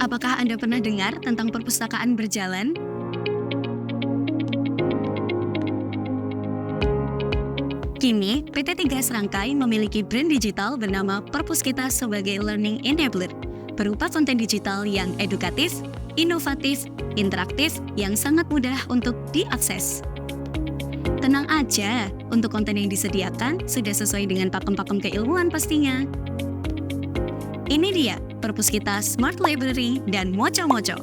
Apakah Anda pernah dengar tentang perpustakaan berjalan? Kini, PT Tiga Serangkai memiliki brand digital bernama Perpuskita sebagai learning enabler, berupa konten digital yang edukatif, inovatif, interaktif, yang sangat mudah untuk diakses. Tenang aja, untuk konten yang disediakan sudah sesuai dengan pakem-pakem keilmuan pastinya. Ini dia, Perpuskita Smart Library dan Moco-Moco.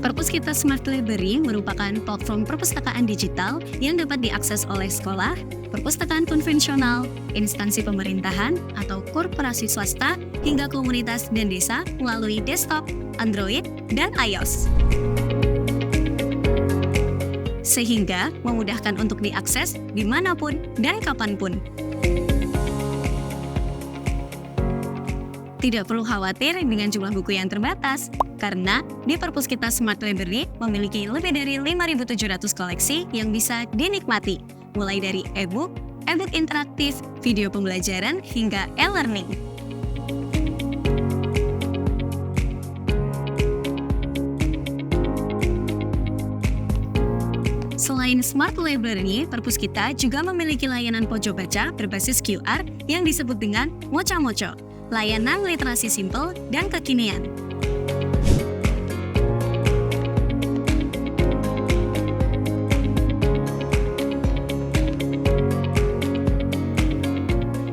Perpuskita Smart Library merupakan platform perpustakaan digital yang dapat diakses oleh sekolah, perpustakaan konvensional, instansi pemerintahan, atau korporasi swasta, hingga komunitas dan desa melalui desktop, Android, dan iOS. Sehingga memudahkan untuk diakses dimanapun dan kapanpun. Tidak perlu khawatir dengan jumlah buku yang terbatas, karena di Perpuskita Smart Library memiliki lebih dari 5.700 koleksi yang bisa dinikmati, mulai dari e-book, e-book interaktif, video pembelajaran, hingga e-learning. Selain Smart Library, Perpuskita juga memiliki layanan pojok baca berbasis QR yang disebut dengan Moco-Moco, layanan literasi simpel dan kekinian.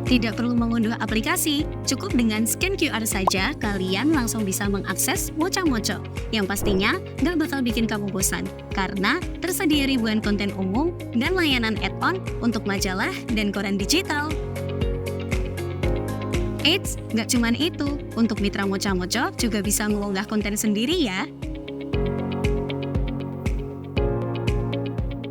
Tidak perlu mengunduh aplikasi, cukup dengan scan QR saja kalian langsung bisa mengakses Moco-Moco, yang pastinya nggak bakal bikin kamu bosan, karena tersedia ribuan konten umum dan layanan add-on untuk majalah dan koran digital. Eits, nggak cuman itu, untuk mitra Moco-Moco juga bisa mengunggah konten sendiri ya.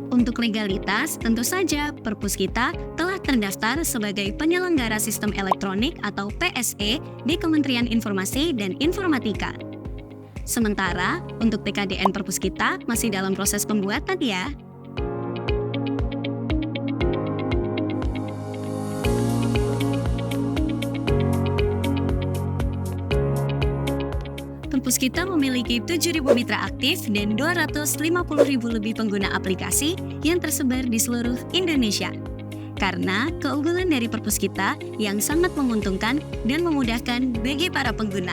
Untuk legalitas, tentu saja Perpuskita telah terdaftar sebagai penyelenggara sistem elektronik atau PSE di Kementerian Informasi dan Informatika. Sementara, untuk TKDN Perpuskita masih dalam proses pembuatan ya. Perpuskita memiliki 7.000 mitra aktif dan 250.000 lebih pengguna aplikasi yang tersebar di seluruh Indonesia. Karena keunggulan dari Perpuskita yang sangat menguntungkan dan memudahkan bagi para pengguna.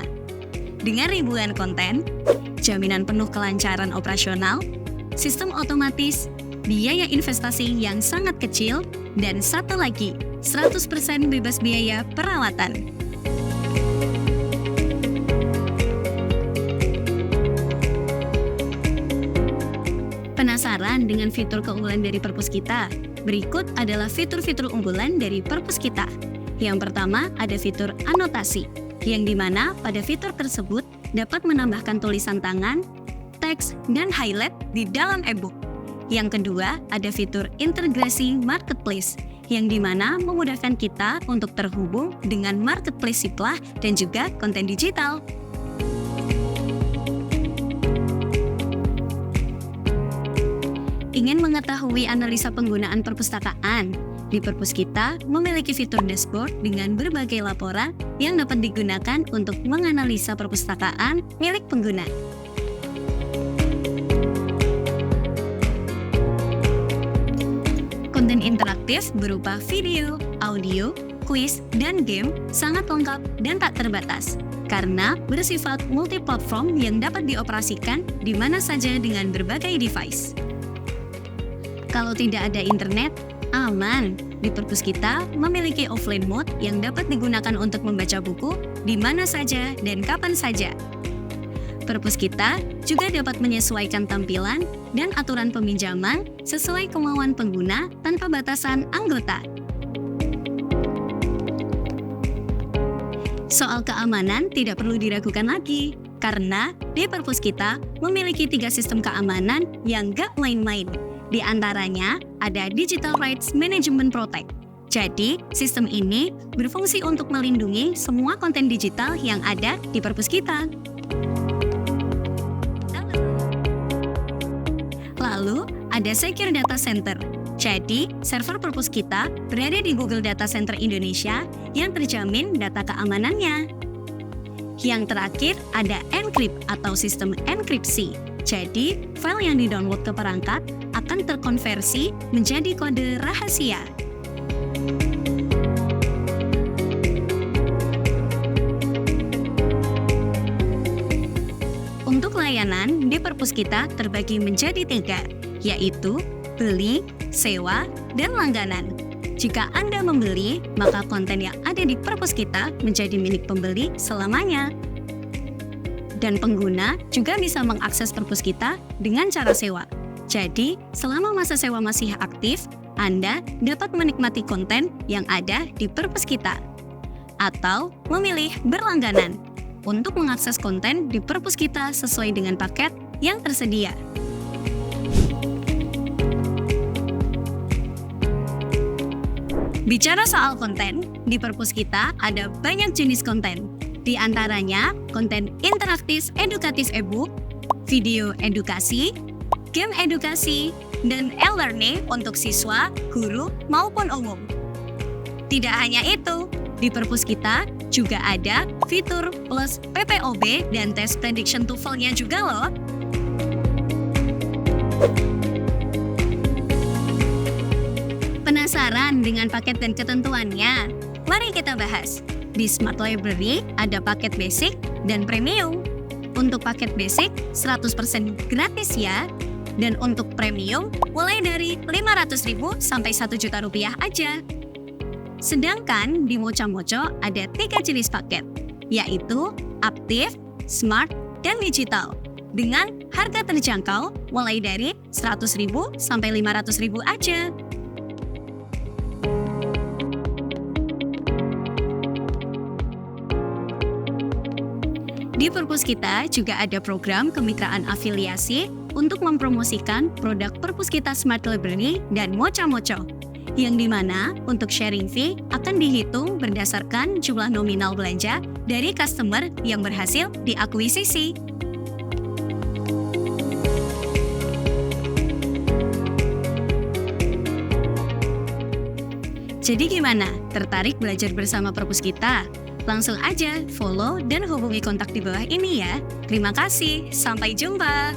Dengan ribuan konten, jaminan penuh kelancaran operasional, sistem otomatis, biaya investasi yang sangat kecil, dan satu lagi, 100% bebas biaya perawatan. Penasaran dengan fitur keunggulan dari Perpuskita? Berikut adalah fitur-fitur unggulan dari Perpuskita. Yang pertama ada fitur anotasi, yang dimana pada fitur tersebut dapat menambahkan tulisan tangan, teks, dan highlight di dalam e-book. Yang kedua ada fitur integrasi marketplace, yang dimana memudahkan kita untuk terhubung dengan marketplace Siplah dan juga konten digital. Ingin mengetahui analisa penggunaan perpustakaan? Di Perpuskita memiliki fitur dashboard dengan berbagai laporan yang dapat digunakan untuk menganalisa perpustakaan milik pengguna. Konten interaktif berupa video, audio, kuis, dan game sangat lengkap dan tak terbatas, karena bersifat multi-platform yang dapat dioperasikan di mana saja dengan berbagai device. Kalau tidak ada internet, aman. Di Perpuskita memiliki offline mode yang dapat digunakan untuk membaca buku di mana saja dan kapan saja. Perpuskita juga dapat menyesuaikan tampilan dan aturan peminjaman sesuai kemauan pengguna tanpa batasan anggota. Soal keamanan tidak perlu diragukan lagi, karena di Perpuskita memiliki 3 sistem keamanan yang gak main-main. Di antaranya ada Digital Rights Management Protect. Jadi, sistem ini berfungsi untuk melindungi semua konten digital yang ada di Perpuskita. Lalu, ada Secure Data Center. Jadi, server perpus kita berada di Google Data Center Indonesia yang terjamin data keamanannya. Yang terakhir, ada Encrypt atau sistem enkripsi. Jadi, file yang di-download ke perangkat akan terkonversi menjadi kode rahasia. Untuk layanan di perpus kita terbagi menjadi 3, yaitu beli, sewa, dan langganan. Jika Anda membeli, maka konten yang ada di perpus kita menjadi milik pembeli selamanya. Dan pengguna juga bisa mengakses perpus kita dengan cara sewa. Jadi, selama masa sewa masih aktif, Anda dapat menikmati konten yang ada di perpus kita. Atau memilih berlangganan untuk mengakses konten di perpus kita sesuai dengan paket yang tersedia. Bicara soal konten, di perpus kita ada banyak jenis konten. Di antaranya, konten interaktif edukatif e-book, video edukasi, game edukasi, dan e-learning untuk siswa, guru, maupun umum. Tidak hanya itu, di perpus kita juga ada fitur plus PPOB dan tes prediction TOEFL-nya juga loh. Penasaran dengan paket dan ketentuannya? Mari kita bahas. Di Smart Library ada paket basic dan premium. Untuk paket basic 100% gratis ya. Dan untuk premium mulai dari 500.000 sampai 1 juta rupiah aja. Sedangkan di Mocha Mocho ada 3 jenis paket, yaitu aktif, smart, dan digital. Dengan harga terjangkau mulai dari 100.000 sampai 500.000 aja. Di perpus kita juga ada program kemitraan afiliasi untuk mempromosikan produk perpus kita Smart Library dan Mocha Mocho, yang dimana untuk sharing fee akan dihitung berdasarkan jumlah nominal belanja dari customer yang berhasil diakuisisi. Jadi gimana? Tertarik belajar bersama perpus kita? Langsung aja follow dan hubungi kontak di bawah ini ya. Terima kasih, sampai jumpa!